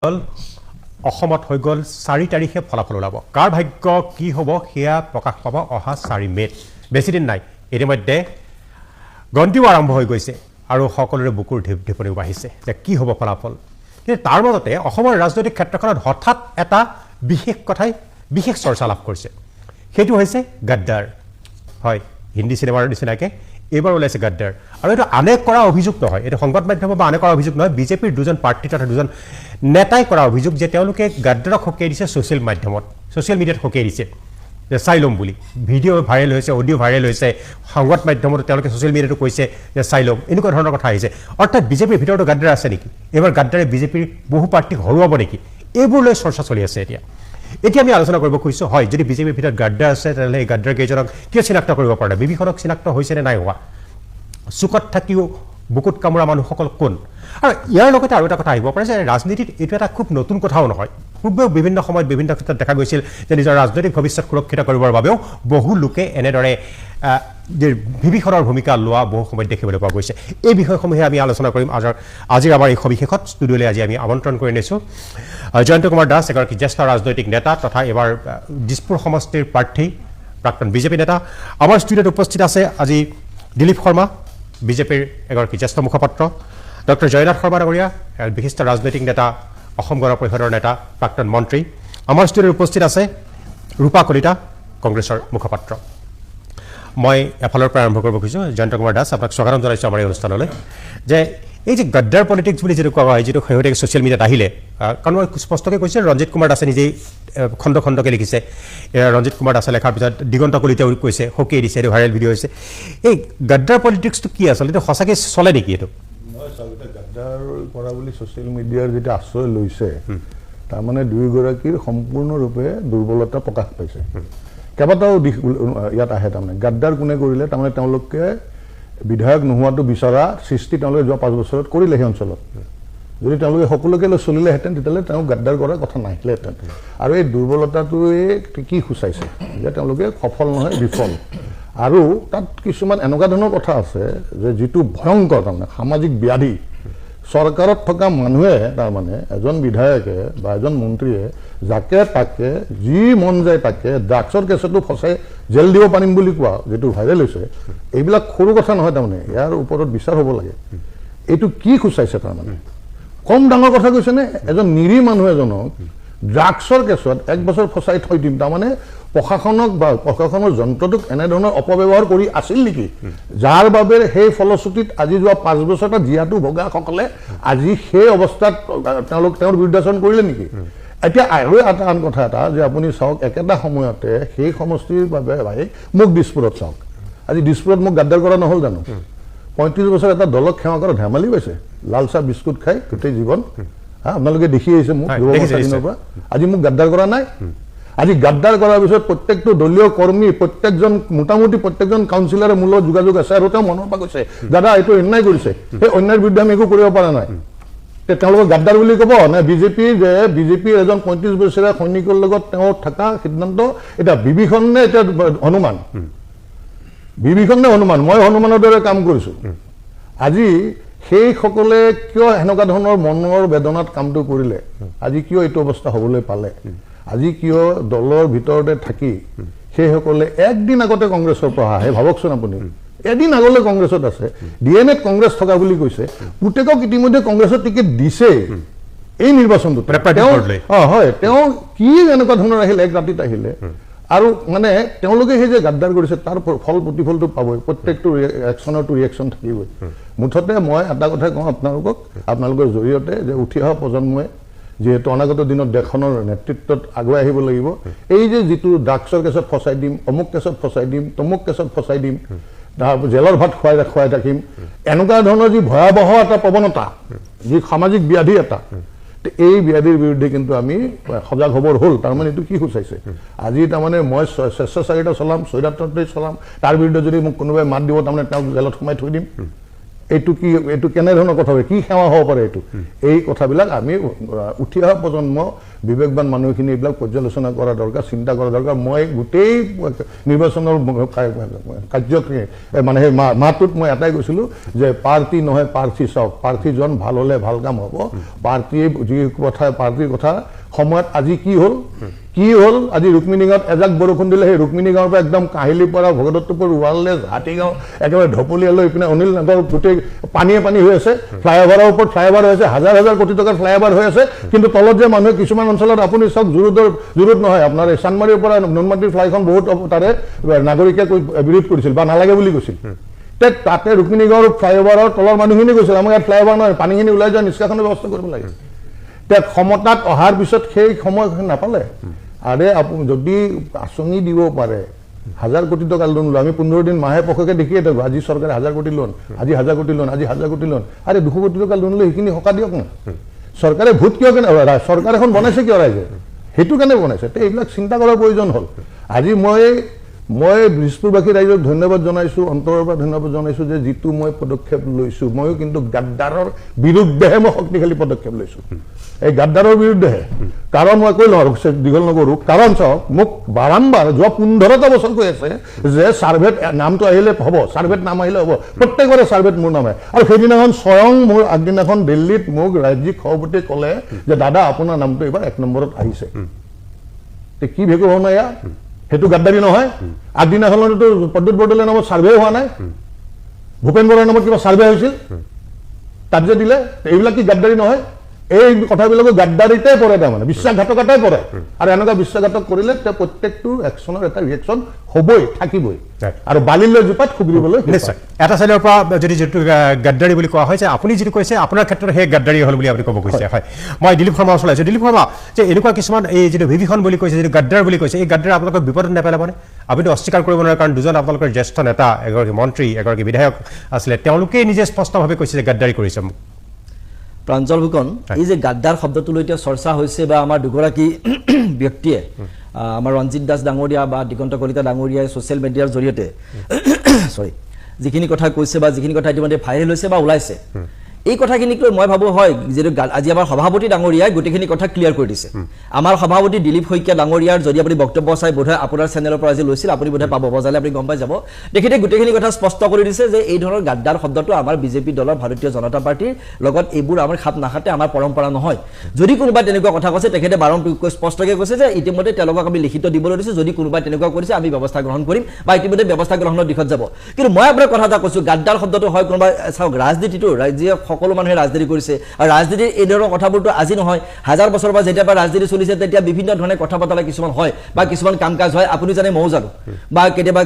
অসমত হৈ গ'ল 4 তাৰিখে ফলাফল ওলাব কাৰ ভাগ্য কি হ'ব হেয়া প্ৰকাশ পাব অহা 4 মেত বেছি দিন নাই ইতিমধ্যে গন্তিও আৰম্ভ হৈ গৈছে আৰু সকলোৰে বুকুৰ ঢিপঢিপনি বাঢ়িছে যে কি হ'ব ফলাফল কিন্তু তাৰ মাজতে অসমৰ ৰাজনৈতিক ক্ষেত্ৰখনত হঠাৎ এটা বিশেষ কথাই বিশেষ চৰ্চা লাভ কৰিছে সেইটো হৈছে গদ্দাৰ হয় হিন্দী সিনেমাৰ নিচিনাকে এবাৰ ওলাইছে গদ্দাৰ আৰু এটা আনে কৰা অভিযোগ নহয় এটা সংবাদ মাধ্যমৰ বা আনে কৰা অভিযোগ নহয় বিজেপিৰ দুজন প্ৰাৰ্থী তথা দুজন নেতাই কৰা অভিযোগ যে তেওঁলোকে গদ্দাৰক হকিয়াই দিছে সোশ্যাল মাধ্যমত সোশ্যাল মিডিয়াত হকিয়াই দিছে যে চাইলম বুলি ভিডিঅ' ভাইৰেল হৈছে অডিঅ' ভাইৰেল হৈছে সংবাদ মাধ্যমত তেওঁলোকে সোশ্যাল মিডিয়াটো কৈছে যে চাইলম এনেকুৱা ধৰণৰ কথা আহিছে অৰ্থাৎ বিজেপিৰ ভিতৰতো গদ্দাৰ আছে নেকি এবাৰ গদ্দাৰে বিজেপিৰ বহু প্ৰাৰ্থীক হৰুৱাব নেকি এইবোৰ লৈ চৰ্চা চলি আছে এতিয়া আমি আলোচনা কৰিব খুজিছোঁ হয় যদি বিজেপিৰ ভিতৰত গদ্দাৰ আছে তেতিয়াহ'লে এই গদ্দাৰ কেইজনক কিয় চিনাক্ত কৰিব পৰা নাই বিবিখনক চিনাক্ত হৈছে নে নাই হোৱা চুকত থাকিও বুকুত কামোৰা মানুহসকল কোন আৰু ইয়াৰ লগতে আৰু এটা কথা আহিব পাৰে যে ৰাজনীতিত এইটো এটা খুব নতুন কথাও নহয় পূৰ্বেও বিভিন্ন সময়ত বিভিন্ন ক্ষেত্ৰত দেখা গৈছিল যে নিজৰ ৰাজনৈতিক ভৱিষ্যত সুৰক্ষিত কৰিবৰ বাবেও বহু লোকে এনেদৰে বিবিখনৰ ভূমিকা লোৱা বহু সময়ত দেখিবলৈ পোৱা গৈছে এই বিষয়সমূহে আমি আলোচনা কৰিম আজিৰ আমাৰ এই সবিশেষত ষ্টুডিঅ'লৈ আজি আমি আমন্ত্ৰণ কৰি নিছোঁ জয়ন্ত কুমাৰ দাস এগৰাকী জ্যেষ্ঠ ৰাজনৈতিক নেতা তথা এবাৰ দিছপুৰ সমষ্টিৰ প্ৰাৰ্থী প্ৰাক্তন বিজেপি নেতা আমাৰ ষ্টুডিঅ'ত উপস্থিত আছে আজি দিলীপ শৰ্মা বিজেপিৰ এগৰাকী জ্যেষ্ঠ মুখপাত্ৰ ডক্টৰ জয়নাথ শৰ্মা ডাঙৰীয়া বিশিষ্ট ৰাজনৈতিক নেতা অসম গণ পৰিষদৰ নেতা প্ৰাক্তন মন্ত্ৰী আমাৰ ষ্টুডিঅ'ত উপস্থিত আছে ৰূপা কলিতা কংগ্ৰেছৰ মুখপাত্ৰ মই এফালৰ পৰা আৰম্ভ কৰিব খুজিছোঁ জয়ন্ত কুমাৰ দাস আপোনাক স্বাগতম জনাইছোঁ আমাৰ এই অনুষ্ঠানলৈ যে এই যে গদ্দাৰ পলিটিক্স বুলি যিটো কোৱা হয় যিটো শেহতীয়াকৈ ছ'চিয়েল মিডিয়াত আহিলে কাৰণ মই স্পষ্টকৈ কৈছোঁ ৰঞ্জিত কুমাৰ দাসে নিজেই খণ্ড খণ্ডকৈ লিখিছে ৰঞ্জিত কুমাৰ দাসে লেখাৰ পিছত দিগন্ত কলিতাও কৈছে হকিয়াই দিছে এইটো ভাইৰেল ভিডিঅ' হৈছে এই গদ্দাৰ পলিটিক্সটো কি আচলতে এইটো সঁচাকৈ চলে নেকি এইটো গদ্দাৰ কৰা বুলি ছ'চিয়েল মিডিয়াৰ যিটো আশ্ৰয় লৈছে তাৰমানে দুয়োগৰাকীৰ সম্পূৰ্ণৰূপে দুৰ্বলতা প্ৰকাশ পাইছে কেইবাটাও দিশ ইয়াত আহে তাৰমানে গদ্দাৰ কোনে কৰিলে তাৰমানে তেওঁলোকে বিধায়ক নোহোৱাটো বিচৰা সৃষ্টি তেওঁলোকে যোৱা 5 বছৰত কৰিলে সেই অঞ্চলত যদি তেওঁলোকে সকলোকে লৈ চলিলেহেঁতেন তেতিয়াহ'লে তেওঁ গদ্দাৰ কৰাৰ কথা নাহিলেহেঁতেন আৰু এই দুৰ্বলতাটোৱে কি সূচাইছে যে তেওঁলোকে সফল নহয় বিফল আৰু তাত কিছুমান এনেকুৱা ধৰণৰ কথা আছে যে যিটো ভয়ংকৰ তাৰমানে সামাজিক ব্যাধি চৰকাৰত থকা মানুহে তাৰমানে এজন বিধায়কে বা এজন মন্ত্ৰীয়ে যাকে তাকে যি মন যায় তাকে ড্ৰাগছৰ কেছতো ফচাই জেল দিব পাৰিম বুলি কোৱা যিটো ভাইৰেল হৈছে এইবিলাক সৰু কথা নহয় তাৰমানে ইয়াৰ ওপৰত বিচাৰ হ'ব লাগে এইটো কি সূচাইছে তাৰমানে কম ডাঙৰ কথা কৈছেনে এজন নিৰীহ মানুহ এজনক ড্ৰাগছৰ কেছত 1 বছৰ ফচাই থৈ দিম তাৰমানে প্ৰশাসনক বা প্ৰশাসনৰ যন্ত্ৰটোক এনেধৰণৰ অপব্যৱহাৰ কৰি আছিল নেকি যাৰ বাবে সেই ফলশ্ৰুতিত আজি যোৱা 5 বছৰত জীয়াটো ভগাসকলে আজি সেই অৱস্থাত তেওঁৰ বিৰুদ্ধাচৰণ কৰিলে নেকি এতিয়া আৰু এটা আন কথা এটা যে আপুনি চাওক একেটা সময়তে সেই সমষ্টিৰ বাবে ভাই মোক দিছপুৰত চাওক আজি দিছপুৰত মোক গদ্দাৰ কৰা নহ'ল জানো 35 বছৰ এটা দলক সেৱা কৰা ধেমালি পাইছে লাল চাহ বিস্কুট খাই গোটেই জীৱন আপোনালোকে দেখি আহিছে মোক দিনৰ পৰা আজি মোক গদ্দাৰ কৰা নাই আজি গদ্দাৰ কৰাৰ পিছত প্ৰত্যেকটো দলীয় কৰ্মী প্ৰত্যেকজন মোটামুটি প্ৰত্যেকজন কাউন্সিলৰে মূল যোগাযোগ আছে আৰু তেওঁ মনৰ পৰা কৈছে দাদা এইটো অন্যায় কৰিছে সেই অন্যায়ৰ বিৰুদ্ধে আমি একো কৰিব পৰা নাই তেওঁলোকক গদ্দাৰ বুলি ক'ব নে বিজেপিৰ এজন 35 বছৰীয়া সৈনিকৰ লগত তেওঁ থকা সিদ্ধান্ত এতিয়া বিভীষণ নে এতিয়া হনুমান বিভীষণ নে হনুমান মই হনুমানৰ দৰে কাম কৰিছোঁ আজি সেইসকলে কিয় এনেকুৱা ধৰণৰ মনৰ বেদনাত কামটো কৰিলে আজি কিয় এইটো অৱস্থা হ'বলৈ পালে আজি কিয় দলৰ ভিতৰতে থাকি সেইসকলে একদিন আগতে কংগ্ৰেছৰ পৰা আহে ভাবকচোন আপুনি এদিন আগলৈ কংগ্ৰেছত আছে ডিএনএত কংগ্ৰেছ থকা বুলি কৈছে পুতেকক ইতিমধ্যে কংগ্ৰেছৰ টিকেট দিছে এই নিৰ্বাচনটোত হয় তেওঁ কি এনেকুৱা ধৰণৰ আহিলে এক ৰাতিত আহিলে আৰু মানে তেওঁলোকে সেই যে গদ্দাৰ কৰিছে তাৰ ফল প্ৰতিফলটো পাবই প্ৰত্যেকটো একশ্যনৰটো ৰিয়েকশ্যন থাকিবই মুঠতে মই এটা কথা কওঁ আপোনালোকৰ জৰিয়তে যে উঠি অহা প্ৰজন্মই যিহেতু অনাগত দিনত দেশখনৰ নেতৃত্বত আগুৱাই আহিব লাগিব এই যে যিটো ড্ৰাগছৰ কেছত ফচাই দিম অমুক কেছত ফচাই দিম তমুক কেছত ফচাই দিম জেলৰ ভাত খুৱাই থাকিম এনেকুৱা ধৰণৰ যি ভয়াৱহ এটা প্ৰৱণতা যি সামাজিক ব্যাধি এটা এই ব্যাধিৰ বিৰুদ্ধে কিন্তু আমি সজাগ হ'বৰ হ'ল তাৰমানে এইটো কি সূচাইছে আজি তাৰমানে মই স্বেচ্ছাচাৰিতা চলাম স্বৈৰাতন্ত্ৰী চলাম তাৰ বিৰুদ্ধে যদি মোক কোনোবাই মাত দিব তাৰমানে তেওঁক জেলত সোমাই থৈ দিম এইটো কেনেধৰণৰ কথা হয়, কি সেৱা হ'ব পাৰে এইটো, এই কথাবিলাক আমি উঠি অহা প্ৰজন্ম বিবেকবান মানুহখিনি এইবিলাক পৰ্যালোচনা কৰা দৰকাৰ, চিন্তা কৰা দৰকাৰ। মই গোটেই নিৰ্বাচনৰ কাৰ্যখিনি মানে সেই মাহটোত মই এটাই কৈছিলোঁ যে পাৰ্টি নহয় প্ৰাৰ্থী চাওক, প্ৰাৰ্থীজন ভাল হ'লে ভাল কাম হ'ব। পাৰ্টীয়ে যি কথা পাৰ্টীৰ কথা সময়ত আজি কি হ'ল আজি ৰুক্মিণী গাঁৱত এজাক বৰষুণ দিলে সেই ৰুক্মিণী গাঁৱৰ পৰা একদম কাহিলীৰ পৰা ভগদত্তপুৰ ৱাৰলেছ হাতীগাঁও একেবাৰে ঢপলিয়ালৈ ইপিনে অনিল নগৰ গোটেই পানী হৈ আছে, ফ্লাইঅভাৰৰ ওপৰত ফ্লাইঅভাৰ হৈ আছে, হাজাৰ কোটি টকাৰ ফ্লাইঅভাৰ হৈ আছে, কিন্তু তলত যে মানুহে কিছুমান অঞ্চলত আপুনি চাওক জুৰুদ নহয়, আপোনাৰ এই চানমাৰীৰ পৰা নুনমাটিৰ ফ্লাইখন বহুত তাৰে নাগৰিকে বিৰোধ কৰিছিল বা নালাগে বুলি কৈছিল। তাতে ৰুক্মিণী গাঁৱৰ ফ্লাইঅভাৰৰ তলৰ মানুহখিনি কৈছিল আমাৰ ইয়াত ফ্লাইঅভাৰ নহয়, পানীখিনি ওলাই যোৱা নিষ্কাশনৰ ব্যৱস্থা কৰিব লাগে। ক্ষমতাত অহাৰ পিছত সেই সময় নাপালে। আৰে আপুনি যদি আঁচনি দিব পাৰে, 1000 কোটি টকা লোন লয়, আমি 15 দিন মাহে পক্ষকে দেখিয়ে থাকোঁ, আজি চৰকাৰে 1000 কোটি লোন, আজি 1000 কোটি লোন, আজি 1000 কোটি লোন। আৰে 200 কোটি টকা লোন লৈ সেইখিনি সকাহ দিয়ক না। চৰকাৰে ভোট কিয় কেনে চৰকাৰ এখন বনাইছে কিয় ৰাইজে, সেইটো কাৰণে বনাইছে। এইবিলাক চিন্তা কৰাৰ প্ৰয়োজন হ'ল। আজি মই দিছপুৰবাসী ৰাইজক ধন্যবাদ জনাইছোঁ, অন্তৰৰ পৰা ধন্যবাদ জনাইছোঁ যে যিটো মই পদক্ষেপ লৈছোঁ, ময়ো কিন্তু গাদ্দাৰৰ বিৰুদ্ধেহে মই শক্তিশালী পদক্ষেপ লৈছোঁ, এই গাদ্দাৰৰ বিৰুদ্ধেহে। কাৰণ মই কৈ লওঁ দীঘল নকৰোঁ, কাৰণ চাওক মোক বাৰম্বাৰ যোৱা 15টা বছৰ কৈ আছে যে ছাৰ্ভেত নামটো আহিলে হ'ব, ছাৰ্ভেত নাম আহিলে হ'ব, প্ৰত্যেকবাৰে ছাৰ্ভেত মোৰ নাম আহে। আৰু সেইদিনাখন স্বয়ং মোৰ আগদিনাখন দিল্লীত মোক ৰাজ্যিক সভাপতিয়ে ক'লে যে দাদা আপোনাৰ নামটো এইবাৰ 1 নম্বৰত আহিছে। কি ভেকু ভাওনা এয়া, সেইটো গাদ্দাৰী নহয়? আগদিনাখনতো প্ৰদ্যুৎ বৰদলৈৰ নামত ছাৰ্ভে হোৱা নাই, ভূপেন বৰাৰ নামত কিবা ছাৰ্ভে হৈছিল, তাত যে দিলে, এইবিলাক কি গাদ্দাৰী নহয়? এই কথাবিলাকো গাদ্দাৰীতে পৰে, তাৰমানে বিশ্বাসঘাতকতাই পৰে। আৰু এনেকুৱা বিশ্বাসঘাতক কৰিলে প্ৰত্যেকটো একশ্যনৰ এটা ৰিয়েকশ্যন হ'বই, থাকিবই। আৰু বালিলৈ জোপাত খুবিবলৈ নিশ্চয়। এটা চাইডৰ পৰা যদি যিটো গাদ্দাৰী বুলি কোৱা হয়, যে আপুনি যিটো কৈছে আপোনাৰ ক্ষেত্ৰত সেই গাদ্দাৰী হ'ল বুলি আপুনি ক'ব কৈছে। হয়, মই দিলীপ শৰ্মা ওচৰলৈ দিলীপ শৰ্মা, যে এনেকুৱা কিছুমান এই যিটো বিভীষণ বুলি কৈছে, যিটো গাদ্দাৰ বুলি কৈছে, এই গাদ্দাৰ আপোনালোকক বিপদত নেপেলাবনে? আপুনিতো অস্বীকাৰ কৰিব নোৱাৰে, কাৰণ দুজন আপোনালোকৰ জ্যেষ্ঠ নেতা, এগৰাকী মন্ত্ৰী, এগৰাকী বিধায়ক আছিলে, তেওঁলোকেই নিজে স্পষ্টভাৱে কৈছে যে গাদ্দাৰী কৰিছে। প্ৰাঞ্জল ফুকন, এই যে গাদ্দাৰ শব্দটোলৈ এতিয়া চৰ্চা হৈছে বা আমাৰ দুগৰাকী ব্যক্তিয়ে, আমাৰ ৰঞ্জিত দাস ডাঙৰীয়া বা দিগন্ত কলিতা ডাঙৰীয়াই ছ'চিয়েল মিডিয়াৰ জৰিয়তে যিখিনি কথা কৈছে বা যিখিনি কথা ইতিমধ্যে ভাইৰেল হৈছে বা ওলাইছে, এই কথাখিনিক লৈ মই ভাবোঁ হয় যিটো আজি আমাৰ সভাপতি ডাঙৰীয়াই গোটেইখিনি কথা ক্লিয়াৰ কৰি দিছে। আমাৰ সভাপতি দিলীপ শইকীয়া ডাঙৰীয়াৰ যদি আপুনি বক্তব্য চাই বোধহয় আপোনাৰ চেনেলৰ পৰা আজি লৈছিল, আপুনি বোধহয় পাব, বজালে আপুনি গম পাই যাব। তেখেতে গোটেইখিনি কথা স্পষ্ট কৰি দিছে যে এই ধৰণৰ গাদ্দাৰ শব্দটো আমাৰ বিজেপি দলৰ, ভাৰতীয় জনতা পাৰ্টীৰ লগত এইবোৰ আমাৰ খাপ নাখাতে, আমাৰ পৰম্পৰা নহয়। যদি কোনোবাই তেনেকুৱা কথা কৈছে, তেখেতে স্পষ্টকৈ কৈছে যে ইতিমধ্যে তেওঁলোকক আমি লিখিত দিবলৈ দিছোঁ, যদি কোনোবাই তেনেকুৱা কৰিছে আমি ব্যৱস্থা গ্ৰহণ কৰিম বা ইতিমধ্যে ব্যৱস্থা গ্ৰহণৰ দিশত যাব। কিন্তু মই আপোনাৰ কথা এটা কৈছোঁ, গাদ্দাৰ শব্দটো হয় কোনোবাই চাওক, ৰাজনীতিটো ৰাজ্যীয় সকলো মানুহে ৰাজনীতি কৰিছে, আৰু ৰাজনীতিৰ এই ধৰণৰ কথাবোৰতো আজি নহয়, 1000 বছৰৰ পৰা যেতিয়াৰ পৰা ৰাজনীতি চলিছে তেতিয়া বিভিন্ন ধৰণে কথা বতৰা কিছুমান হয় বা কিছুমান কাম কাজ হয়, আপুনি জানে ময়ো জানো, বা কেতিয়াবা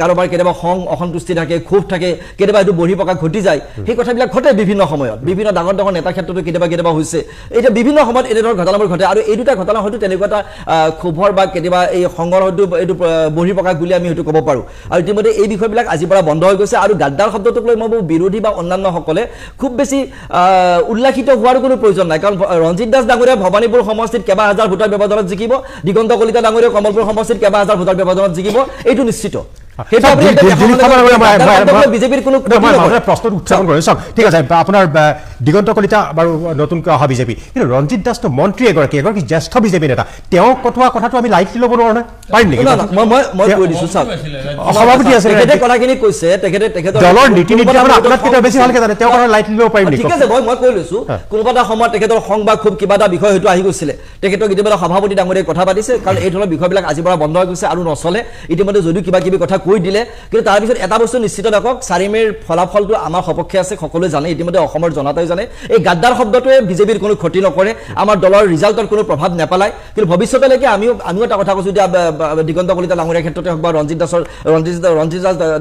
কাৰোবাৰ কেতিয়াবা অসন্তুষ্টি থাকে, ক্ষোভ থাকে, কেতিয়াবা এইটো বহি প্ৰকাশ ঘটি যায়। সেই কথাবিলাক ঘটে বিভিন্ন সময়ত, বিভিন্ন ডাঙৰ ডাঙৰ নেতাৰ ক্ষেত্ৰতো কেতিয়াবা হৈছে। এতিয়া বিভিন্ন সময়ত এই ধৰণৰ ঘটনাবোৰ ঘটে, আৰু এই দুটা ঘটনা হয়তো তেনেকুৱা এটা ক্ষোভৰ বা কেতিয়াবা এই সংঘৰ হয়তো এইটো বহি প্ৰকাশ বুলি আমি হয়তো ক'ব পাৰোঁ। আৰু ইতিমধ্যে এই বিষয়বিলাক আজিৰ পৰা বন্ধ হৈ গৈছে। আৰু গাদ্দাৰ শব্দটোক লৈ মই বিৰোধী বা অন্যান্যসকলে খুব বেছি উল্লাসিত হোৱাৰ কোনো প্ৰয়োজন নাই, কাৰণ ৰঞ্জিত দাস ডাঙৰীয়া ভৱানীপুৰ সমষ্টিত কেইবা হাজাৰ ভোটৰ ব্যৱধানত জিকিব, দিগন্ত কলিতা ডাঙৰীয়া কমলপুৰ সমষ্টিত কেইবা হাজাৰ ভোটৰ ব্যৱধানত জিকিব, এইটো নিশ্চিত। বিজেপিৰ কোনো প্ৰশ্ন উত্থাপন কৰিছে। চাওক, ঠিক আছে, আপোনাৰ দিগন্ত কলিতা বাৰু নতুনকৈ অহা বিজেপি, কিন্তু ৰঞ্জিত দাসটো মন্ত্ৰী এগৰাকী জ্যেষ্ঠ বিজেপি নেতা, তেওঁ কটোৱা কথাটো আমি লাইটলি ল'ব নোৱাৰো, পাৰিম নেকি? মই কৈ দিছোঁ, চাওক, সভাপতি আছে, তেখেতে কথাখিনি কৈছে, তেখেতৰ দলৰ নীতি নিয়ম আপোনাক কেতিয়াও বেছি ভালকে জানে, তেওঁ কথা লাইটলি ল'ব পাৰিম নেকি? ঠিক আছে, মই কৈ লৈছোঁ, কোনোবা এটা সময়ত তেখেতৰ খং বা খুব কিবা এটা বিষয় হয়তো আহি গৈছিলে, তেখেতক ইতিমধ্যে সভাপতি ডাঙৰীয়াই কথা পাতিছে, কাৰণ এই ধৰণৰ বিষয়বিলাক আজিৰ পৰা বন্ধ হৈ গৈছে আৰু নচলে। ইতিমধ্যে যদিও কিবা কিবি কথা কৈ দিলে, কিন্তু তাৰপিছত এটা বস্তু নিশ্চিত ৰাখক, 4 মে'ৰ ফলাফলটো আমাৰ সপক্ষে আছে, সকলোৱে জানে, ইতিমধ্যে অসমৰ জনতাই জানে। এই গাদ্দাৰ শব্দটোৱে বিজেপিৰ কোনো ক্ষতি নকৰে, আমাৰ দলৰ ৰিজাল্টত কোনো প্ৰভাৱ নেপেলায়। কিন্তু ভৱিষ্যতলৈকে আমিও এটা কথা কৈছোঁ, এতিয়া দিগন্ত কলিতা ডাঙৰীয়াৰ ক্ষেত্ৰতে হওক বা ৰঞ্জিত দাস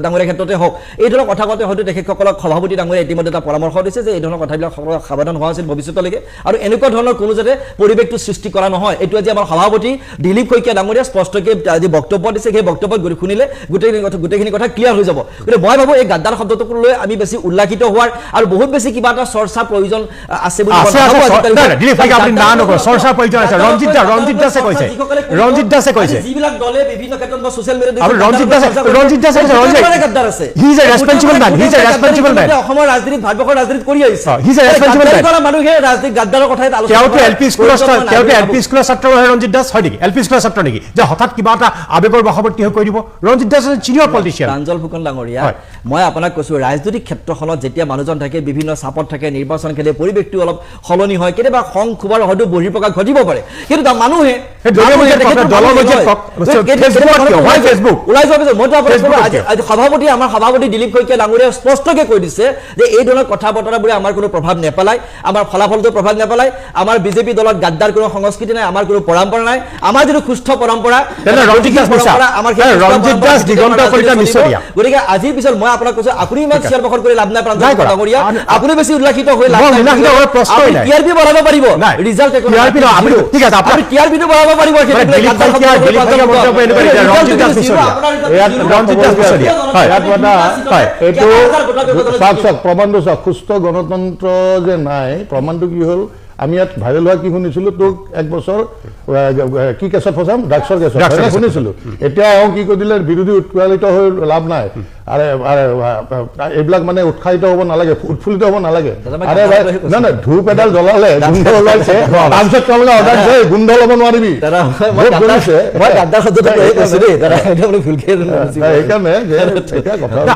ডাঙৰীয়াৰ ক্ষেত্ৰতে হওক, এই ধৰণৰ কথা কওঁতে হয়তো তেখেতসকলক সভাপতি ডাঙৰীয়াই ইতিমধ্যে এটা পৰামৰ্শ দিছে যে এই ধৰণৰ কথাবিলাক সকলোৱে সাৱধান হোৱা উচিত ভৱিষ্যতলৈকে, আৰু এনেকুৱা ধৰণৰ কোনো যাতে পৰিৱেশটো সৃষ্টি কৰা নহয়। এইটো আজি আমাৰ সভাপতি দিলীপ শইকীয়া ডাঙৰীয়া স্পষ্টকৈ আজি বক্তব্য দিছে, সেই বক্তব্যত শুনিলে গোটেই গোটেইখিনি কথা ক্লিয়াৰ হৈ যাব গতিকে মই ভাবো এই গাদ্দাৰ শব্দটোক লৈ আমি বেছি উল্লাসিত হোৱাৰ আৰু বহুত বেছি কিবা এটা চৰ্চা প্ৰয়োজন আছে বুলি ৰঞ্জিত দাসে কৈছে যিবিলাক দলে বিভিন্ন ক্ষেত্ৰত বা ছ'চিয়েল মিডিয়াত গাদ্দাৰ আছে অসমৰ ৰাজনীতিত ভাৰতবৰ্ষৰ ৰাজনীতিত কৰি আহিছে মানুহে ৰাজনীতিত গাদ্দাৰৰ কথাই এলপি স্কুলৰ ছাত্ৰ ৰঞ্জিত দাস হয় নেকি এলপি স্কুলৰ ছাত্ৰ নেকি যে হঠাৎ কিবা এটা আৱেগৰ বশৱৰ্তী হৈ কৈ দিব ৰঞ্জিত দাস চিনিয়ৰ পলিটিচিয়ান প্ৰাঞ্জল ফুকন ডাঙৰীয়া মই আপোনাক কৈছো ৰাজনৈতিক ক্ষেত্ৰখনত যেতিয়া মানুহজন থাকে বিভিন্ন চাপত থাকে নিৰ্বাচন খেলে পৰিৱেশটো অলপ সলনি হয় কেতিয়াবা খং ক্ষোভৰ হয়তো বহিঃপ্ৰকাশ ঘটিব পাৰে কিন্তু মানুহে ওলাই যোৱাৰ পিছত মইতো আপোনাক সভাপতি আমাৰ সভাপতি দিলীপ শইকীয়া ডাঙৰীয়াই স্পষ্টকৈ কৈ দিছে যে এই ধৰণৰ কথা বতৰাবোৰে আমাৰ কোনো প্ৰভাৱ নেপেলায় আমাৰ ফলাফলটো প্ৰভাৱ নেপেলায় আমাৰ বিজেপি দলত গাদ্দাৰ কোনো সংস্কৃতি নাই আমাৰ কোনো পৰম্পৰা নাই আমাৰ যিটো সুস্থ পৰম্পৰা গতিকে আজিৰ পিছত মই আপোনাক কৈছো আপুনি ইমান চিঞৰ বাখৰ কৰি লাভ নাই প্ৰাঞ্জল ডাঙৰীয়া আপুনি বেছি উল্লাসিত হৈ লাভ নাই টিআৰপি বঢ়াব পাৰিব ৰিজাল্ট টিআৰপিটো বঢ়াব পাৰিব প্ৰমাণটো চাওক সুস্থ গণতন্ত্ৰ যে নাই প্ৰমাণটো কি হ'ল আমি ইয়াত ভাইৰেল হোৱা কি শুনিছিলো তোক 1 বছৰ কি কেছত ফচাম ড্ৰাগছৰ কেছত শুনিছিলো এতিয়া এওঁ কি কৈ দিলে বিৰোধী উৎপাদিত হৈ লাভ নাই আৰে এইবিলাক মানে উৎসাহিত হ'ব নালাগে উৎফুল্লিত হ'ব নালাগে আৰে নাই নাই ধূপ এডাল জ্বলালে গোন্ধ ওলাইছে তাৰপিছত তেওঁলোকে অৰ্ডাৰ দিছে গোন্ধ ল'ব নোৱাৰিবি সেইকাৰণে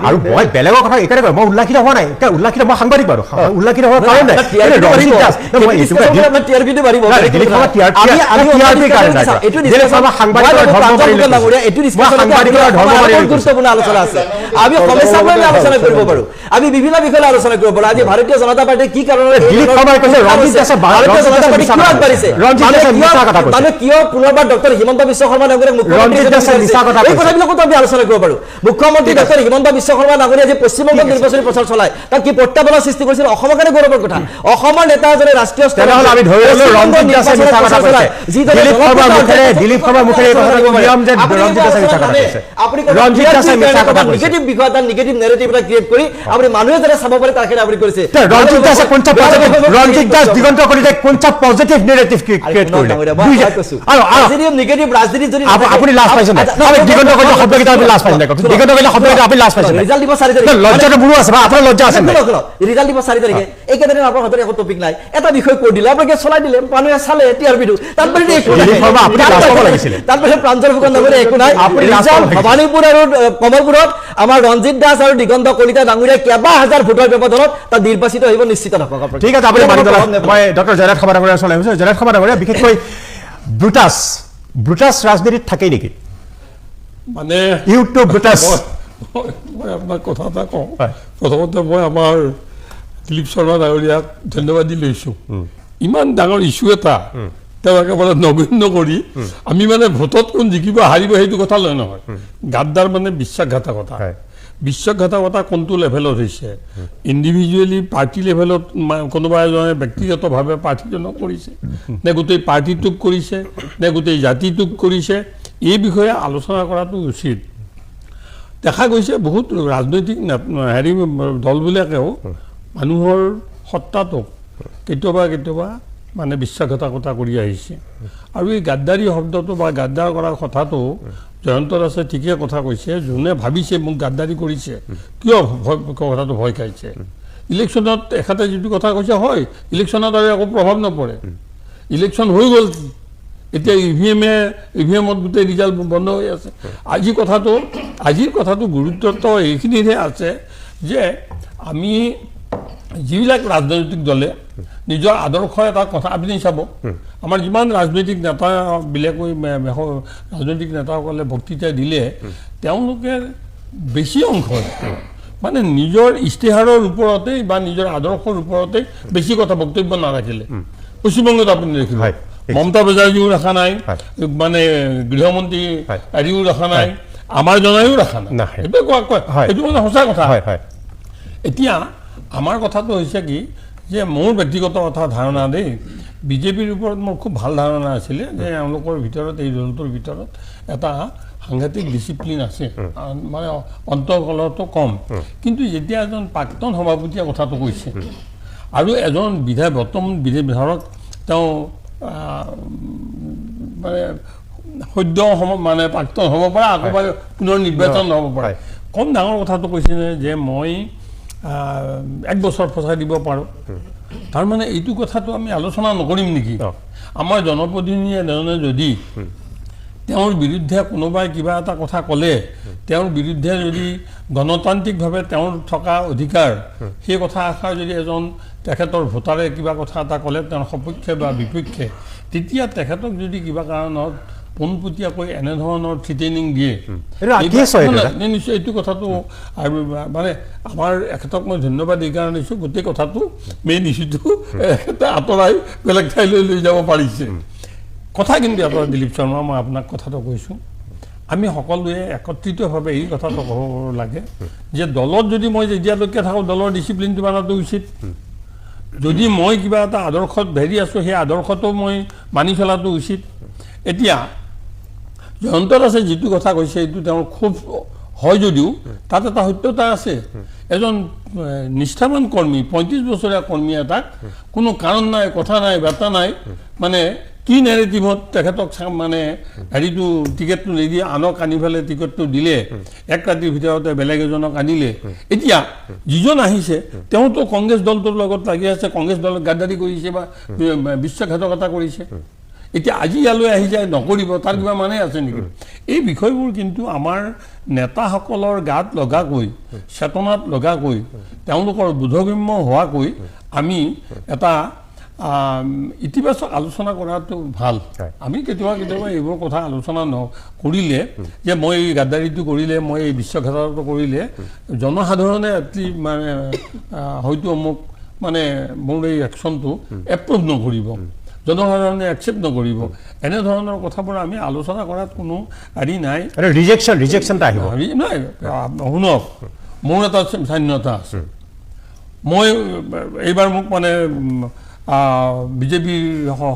আৰু মই বেলেগৰ কথা এইকাৰণে কয় মই উল্লাসিত হোৱা নাই উল্লাসিত মই সাংবাদিক বাৰু উল্লাসিত হোৱাৰ কাৰণ নাই গুৰুত্বপূৰ্ণ আলোচনা আছে আমি সমস্যাবোৰ আলোচনা কৰিব পাৰো আমি বিভিন্ন বিষয়ে আলোচনা কৰিব পাৰো আজি ভাৰতীয় জনতা পাৰ্টি কি কাৰণত কিয় পুনৰবাৰ ডক্টৰ হিমন্ত বিশ্ব শৰ্মা ডাঙৰীয়াক মুখ্যমন্ত্ৰী আমি আলোচনা কৰিব পাৰো মুখ্যমন্ত্ৰী ডক্টৰ হিমন্ত বিশ্ব শৰ্মা ডাঙৰীয়া যে পশ্চিমবংগত নিৰ্বাচনী প্ৰচাৰ চলায় তাত কি প্ৰত্যাহ্বানৰ সৃষ্টি কৰিছিল অসমৰ কাৰণে গৌৰৱৰ কথা অসমৰ নেতা এজনে ৰাষ্ট্ৰীয় মানুহে যাতে চাব পাৰে তাৰ আপুনি কৰিছে আপুনি লাজ পাইছে লজ্জাটো মোৰো আছে বা আপোনাৰ লজ্জা আছে ৰিজাল্ট দিব 4 তাৰিখে এইকেইদিন আপোনাৰ হাতত একো টপিক নাই এটা বিষয় কৈ দিলে আপোনালোকে চলাই দিলে মানুহে চালে টিআৰপিটো তাৰপিছত প্ৰাঞ্জল ফুকন ডাঙৰীয়া একো নাই ভৱানীপুৰ আৰু কমলপুৰত আমাৰ ৰঞ্জিত দাস আৰু দিগন্ত কলিতা ডাঙৰীয়া কেইবা হাজাৰ ভোটৰ ব্যৱধানত তাত নিৰ্বাচিত হ'ব নিশ্চিত থাকক ঠিক আছে আপুনি মই ডক্টৰ জয়ৰাজ খবা ডাঙৰীয়া চলাই আহিছোঁ জয়ৰাজ খবা ডাঙৰীয়া বিশেষকৈ ব্ৰুটাছ ৰাজনীতিত থাকেই নেকি মানে ইউটিউব ব্ৰুটাছ মই আপোনাক কথা এটা কওঁ প্ৰথমতে মই আমাৰ দিলীপ শৰ্মা ডাঙৰীয়াক ধন্যবাদ দি লৈছোঁ ইমান ডাঙৰ ইছ্যু এটা তেওঁ একেবাৰে নগণ্য কৰি আমি মানে ভোটত কোন জিকিব হাৰিব সেইটো কথা লয় নহয় গাদ্দাৰ মানে বিশ্বাসঘাতকতা বিশ্বাসঘাতকতা কোনটো লেভেলত হৈছে ইণ্ডিভিজুৱেলি পাৰ্টি লেভেলত কোনোবা এজনে ব্যক্তিগতভাৱে প্ৰাৰ্থীজনক কৰিছে নে গোটেই পাৰ্টিটোক কৰিছে নে গোটেই জাতিটোক কৰিছে এই বিষয়ে আলোচনা কৰাটো উচিত দেখা গৈছে বহুত ৰাজনৈতিক দলবিলাকেও মানুহৰ সত্তাটোক কেতিয়াবা কেতিয়াবা মানে বিশ্বাসঘাতকতা কৰি আহিছে আৰু এই গাদ্দাৰী শব্দটো বা গাদ্দাৰ কৰাৰ কথাটো জয়ন্ত দাসে ঠিকে কথা কৈছে যোনে ভাবিছে মোক গাদ্দাৰী কৰিছে কিয় কথাটো ভয় খাইছে ইলেকশ্যনত এখেতে যিটো কথা কৈছে হয় ইলেকশ্যনত আৰু একো প্ৰভাৱ নপৰে ইলেকশ্যন হৈ গ'ল এতিয়া ইভিএমত গোটেই ৰিজাল্ট বন্ধ হৈ আছে আজিৰ কথাটো গুৰুত্ব এইখিনিহে আছে যে আমি যিবিলাক ৰাজনৈতিক দলে নিজৰ আদৰ্শ এটা কথা আপুনি চাব আমাৰ যিমান ৰাজনৈতিক নেতাবিলাকে ৰাজনৈতিক নেতাসকলে বক্তৃতা দিলে তেওঁলোকে বেছি অংশ মানে নিজৰ ইস্তেহাৰৰ ওপৰতেই বা নিজৰ আদৰ্শৰ ওপৰতেই বেছি কথা বক্তব্য নাৰাখিলে পশ্চিমবংগত আপুনি দেখিব মমতা বেনাৰ্জীও ৰখা নাই মানে গৃহমন্ত্ৰী হেৰিও ৰখা নাই আমাৰ জনায়ো ৰখা নাই এইটো মানে সঁচা কথা এতিয়া আমাৰ কথাটো হৈছে কি যে মোৰ ব্যক্তিগত কথা ধাৰণা দেই, বিজেপিৰ ওপৰত মোৰ খুব ভাল ধাৰণা আছিলে যে এওঁলোকৰ ভিতৰত এই দলটোৰ ভিতৰত এটা সাংঘাতিক ডিচিপ্লিন আছে, মানে অন্তৰ্কলহটো কম। কিন্তু যেতিয়া এজন প্ৰাক্তন সভাপতিয়ে কথাটো কৈছে আৰু এজন বৰ্তমান ধৰক তেওঁ মানে সদ্য মানে প্ৰাক্তন হ'ব পাৰে, আকৌ পুনৰ নিৰ্বাচন হ'ব পাৰে, কম ডাঙৰ কথাটো কৈছে যে মই 1 বছৰ ফচাই দিব পাৰোঁ। তাৰমানে এইটো কথাটো আমি আলোচনা নকৰিম নেকি? আমাৰ জনপ্ৰতিনিধি এজনে যদি তেওঁৰ বিৰুদ্ধে কোনোবাই কিবা এটা কথা ক'লে, তেওঁৰ বিৰুদ্ধে যদি গণতান্ত্ৰিকভাৱে তেওঁৰ থকা অধিকাৰ, সেই কথা আশাৰ যদি এজন তেখেতৰ ভোটাৰে কিবা কথা এটা ক'লে তেওঁৰ সপক্ষে বা বিপক্ষে, তেতিয়া তেখেতক যদি কিবা কাৰণত পোনপটীয়াকৈ এনেধৰণৰ থ্ৰিটেনিং দিয়ে, নিশ্চয় এইটো কথাটো আৰু মানে আমাৰ এখেতক মই ধন্যবাদ এই কাৰণে দিছোঁ, গোটেই কথাটো মেইন ইছ্যুটো এখেতে আঁতৰাই বেলেগ ঠাইলৈ লৈ যাব পাৰিছে। কথা কিন্তু এটা দিলীপ শৰ্মা, মই আপোনাক কথাটো কৈছোঁ, আমি সকলোৱে একত্ৰিতভাৱে এই কথাটো ক'ব লাগে যে দলত যদি মই যেতিয়ালৈকে থাকোঁ দলৰ ডিচিপ্লিনটো মানাটো উচিত। যদি মই কিবা এটা আদৰ্শত ভেৰি আছোঁ, সেই আদৰ্শটো মই মানি চলাটো উচিত। এতিয়া জয়ন্ত দাসে যিটো কথা কৈছে এইটো তেওঁৰ খুব হয় যদিও তাত এটা সত্যতা আছে। এজন নিষ্ঠাবান কৰ্মী, 35 বছৰীয়া কৰ্মী এটাক কোনো কাৰণ নাই, কথা নাই, বাৰ্তা নাই, মানে কি নেৰেটিভত তেখেতক মানে হেৰিটো টিকেটটো নিদিয়ে, আনক আনি পেলাই টিকেটটো দিলে, 1 ৰাতিৰ ভিতৰতে বেলেগ এজনক আনিলে। এতিয়া যিজন আহিছে তেওঁতো কংগ্ৰেছ দলটোৰ লগত লাগি আছে, কংগ্ৰেছ দলক গাদ্দাৰী কৰিছে বা বিশ্বাসঘাতকতা কৰিছে। এতিয়া আজি ইয়ালৈ আহি যায় নকৰিব, তাৰ কিবা মানে আছে নেকি? এই বিষয়বোৰ কিন্তু আমাৰ নেতাসকলৰ গাত লগাকৈ, চেতনাত লগাকৈ, তেওঁলোকৰ বোধগম্য হোৱাকৈ আমি এটা ইতিবাচক আলোচনা কৰাটো ভাল। আমি কেতিয়াবা এইবোৰ কথা আলোচনা কৰিলে যে মই এই গাদ্দাৰীটো কৰিলে, মই এই বিশ্বাসঘাতকতা কৰিলে, জনসাধাৰণে মানে হয়তো মোক মানে মোৰ এই একশ্যনটো এপ্ৰুভ নকৰিব, জনসাধাৰণে একচেপ্ট নকৰিব, এনেধৰণৰ কথাবোৰ আমি আলোচনা কৰাত কোনো হেৰি নাই, ৰিজেকশ্যনটা আহিব নাই। শুনক, মোৰ এটা স্বাধীনতা আছে। মই এইবাৰ মোক মানে বিজেপিৰ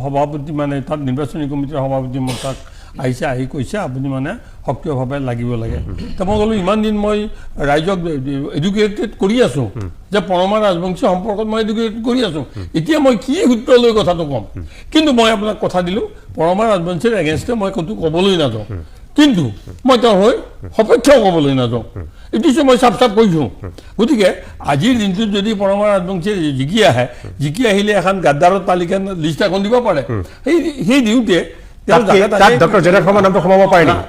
সভাপতি, মানে তাত নিৰ্বাচনী কমিটিৰ সভাপতি মোক তাক আহিছে, আহি কৈছে আপুনি মানে সক্ৰিয়ভাৱে লাগিব লাগে। তো মই ক'লোঁ ইমান দিন মই ৰাইজক এডুকেটেড কৰি আছোঁ যে পৰমা ৰাজবংশী সম্পৰ্কত মই এডুকেটেড কৰি আছোঁ, এতিয়া মই কি সূত্ৰ লৈ কথাটো ক'ম? কিন্তু মই আপোনাক কথা দিলোঁ পৰমা ৰাজবংশীৰ এগেইনষ্টে মই ক'তো ক'বলৈ নাযাওঁ, কিন্তু মই তেওঁৰ হৈ সপক্ষেও ক'বলৈ নাযাওঁ। এইটো মই চাপ কৈছোঁ। গতিকে আজিৰ দিনটোত যদি পৰমা ৰাজবংশী জিকি আহে, জিকি আহিলে এখন গাদ্দাৰৰ তালিকা লিষ্ট এখন দিব পাৰে, সেই দিওঁতে ডক্টৰ জয়নাথ শৰ্মাৰ নামটো সোমাব পাৰে নেকি?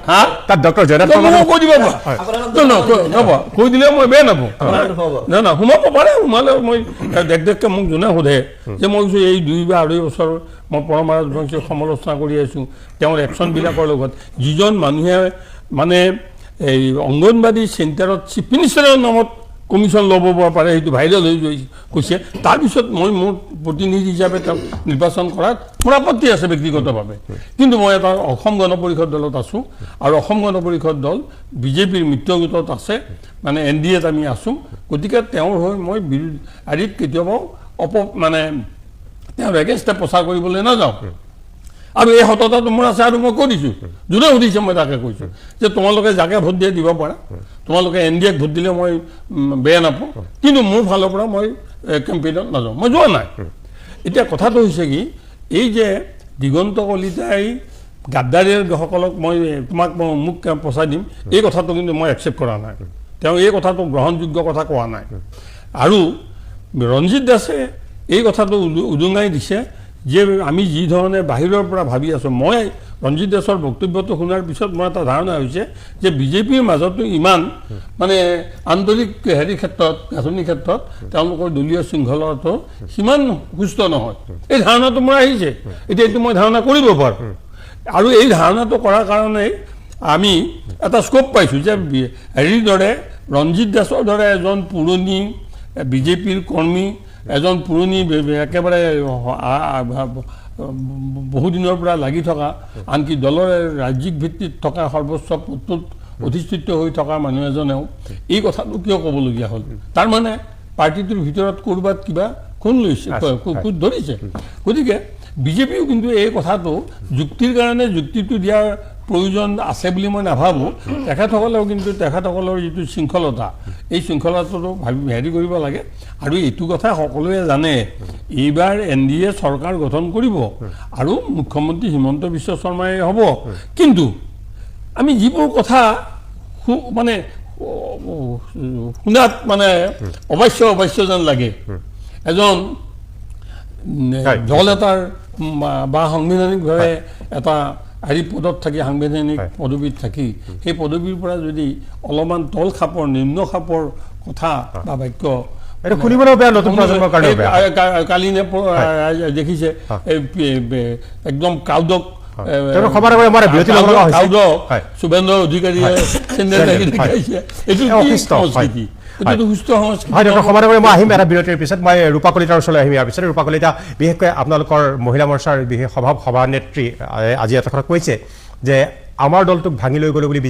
তাত ডক্টৰ জয়নাথ শৰ্মা কৈ দিব কৈ দিলে মই বেয়া নাপাওঁ। না সোমাব পাৰে, সোমালে মই দেখকে মোক যোনে সোধে যে মই কৈছোঁ এই 2 বা 2.5 বছৰ মই পৰমা ৰাজবংশীক সমালোচনা কৰি আছোঁ তেওঁৰ একশ্যনবিলাকৰ লগত। যিজন মানুহে মানে এই অংগনবাদী চেণ্টাৰত চিফ মিনিষ্টাৰৰ নামত কমিশ্যন ল'ব পাৰে, সেইটো ভাইৰেল হৈ কৈছে, তাৰপিছত মই মোৰ প্ৰতিনিধি হিচাপে তেওঁক নিৰ্বাচন কৰাত মোৰ আপত্তি আছে ব্যক্তিগতভাৱে। কিন্তু মই এটা অসম গণ পৰিষদ দলত আছোঁ, আৰু অসম গণ পৰিষদ দল বিজেপিৰ মিত্ৰগোটত আছে, মানে NDAত আমি আছোঁ। গতিকে তেওঁৰ হৈ মই হেৰিত কেতিয়াবাও মানে তেওঁৰ এগেইনষ্টে প্ৰচাৰ কৰিবলৈ নাযাওঁ। আৰু এই সততাটো মোৰ আছে, আৰু মই কৈ দিছোঁ, যোনে সুধিছে মই তাকে কৈছোঁ যে তোমালোকে যাকে ভোট দিয়ে দিব পাৰা, তোমালোকে NDAক ভোট দিলে মই বেয়া নাপাওঁ, কিন্তু মোৰ ফালৰ পৰা মই কেম্পেইনত নাযাওঁ, মই যোৱা নাই। এতিয়া কথাটো হৈছে কি, এই যে দিগন্ত কলিতাই গাদ্দাৰীসকলক মই তোমাক মই মোক পচাই দিম, এই কথাটো কিন্তু মই একচেপ্ট কৰা নাই। তেওঁ এই কথাটো গ্ৰহণযোগ্য কথা কোৱা নাই। আৰু ৰঞ্জিত দাসে এই কথাটো উদঙাই দিছে যে আমি যি ধৰণে বাহিৰৰ পৰা ভাবি আছোঁ। মই ৰঞ্জিত দাসৰ বক্তব্যটো শুনাৰ পিছত মোৰ এটা ধাৰণা হৈছে যে বিজেপিৰ মাজতো ইমান মানে আন্তৰিক হেৰি ক্ষেত্ৰত, গাঁথনিৰ ক্ষেত্ৰত তেওঁলোকৰ দলীয় শৃংখলাটো সিমান সুস্থ নহয়, এই ধাৰণাটো মোৰ আহিছে। এতিয়া এইটো মই ধাৰণা কৰিব পাৰোঁ, আৰু এই ধাৰণাটো কৰাৰ কাৰণে আমি এটা স্কোপ পাইছোঁ যে হেৰিৰ দৰে ৰঞ্জিত দাসৰ দৰে এজন পুৰণি বিজেপিৰ কৰ্মী, এজন পুৰণি একেবাৰে বহুদিনৰ পৰা লাগি থকা, আনকি দলৰ ৰাজ্যিক ভিত্তিত থকা সৰ্বোচ্চ পদটোত অধিষ্ঠিত হৈ থকা মানুহ এজনেও এই কথাটো কিয় ক'বলগীয়া হ'ল? তাৰমানে পাৰ্টিটোৰ ভিতৰত ক'ৰবাত কিবা খুন লৈছে খুন ধৰিছে গতিকে বিজেপিও কিন্তু এই কথাটো যুক্তিৰ কাৰণে যুক্তিটো দিয়াৰ প্ৰয়োজন আছে বুলি মই নাভাবোঁ তেখেতসকলেও কিন্তু তেখেতসকলৰ যিটো শৃংখলতা এই শৃংখলতাটো হেৰি কৰিব লাগে আৰু এইটো কথা সকলোৱে জানে এইবাৰ NDA চৰকাৰ গঠন কৰিব আৰু মুখ্যমন্ত্ৰী হিমন্ত বিশ্ব শৰ্মাই হ'ব কিন্তু আমি যিবোৰ কথা মানে শুনাত মানে অৱশ্য যেন লাগে এজন দল এটাৰ বা সাংবিধানিকভাৱে এটা হেৰি পদত থাকি সাংবিধানিক পদবীত থাকি সেই পদবীৰ পৰা যদি অলপমান তল খাপৰ নিম্ন খাপৰ কথা বা বাক্য কালি দেখিছে একদম কাউদক শুভেন্দ্ৰ অধিকাৰীয়ে চেণ্ডেল লাগি দেখাইছে এইটো সংস্কৃতি সুস্থ সংস্কৃতি মই আহিম এটা বিৰতিৰ পিছত মই ৰূপা কলিতাৰ ওচৰলৈ আহিম ইয়াৰ পিছত ৰূপা কলিতা বিশেষকৈ আপোনালোকৰ মহিলা মৰ্চাৰ বিশেষ সভানেত্ৰী আজি এটা কথা কৈছে যে আমাৰ দলটোক ভাঙি লৈ গ'লো বুলি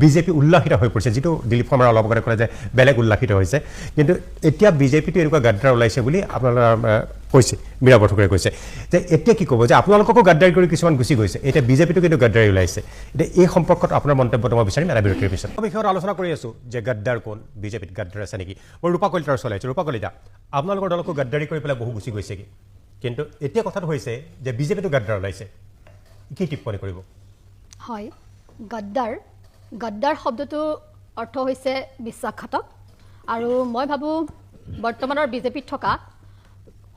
বিজেপি উল্লাসিত হৈ পৰিছে যিটো দিলীপ শৰ্মাৰ অলপ আগতে ক'লে যে বেলেগ উল্লাসিত হৈছে কিন্তু এতিয়া বিজেপিটো এনেকুৱা গাদ্দাৰ ওলাইছে বুলি আপোনালোকে কৈছে মীৰা বৰঠাকুৰে কৈছে যে এতিয়া কি ক'ব যে আপোনালোককো গাদ্দাৰী কৰি কিছুমান গুচি গৈছে এতিয়া বিজেপিটো কিন্তু গাদ্দাৰী ওলাইছে এতিয়া এই সম্পৰ্কত আপোনাৰ মন্তব্যটো মই বিচাৰিম এটা বিৰতিৰ পিছত বিষয়ত আলোচনা কৰি আছোঁ যে গাদ্দাৰ কোন বিজেপিত গাদ্দাৰ আছে নেকি মই ৰূপা কলিতাৰ ওচৰলৈ আহিছোঁ ৰূপা কলিতা আপোনালোকৰ দলকো গাদ্দাৰী কৰি পেলাই বহু গুচি গৈছেগৈ কিন্তু এতিয়া কথাটো হৈছে যে বিজেপিটো গাদ্দাৰ ওলাইছে কি টিপ্পনী কৰিব হয় গাদ্দাৰ শব্দটো অৰ্থ হৈছে বিশ্বাসঘাতক আৰু মই ভাবোঁ বৰ্তমানৰ বিজেপিত থকা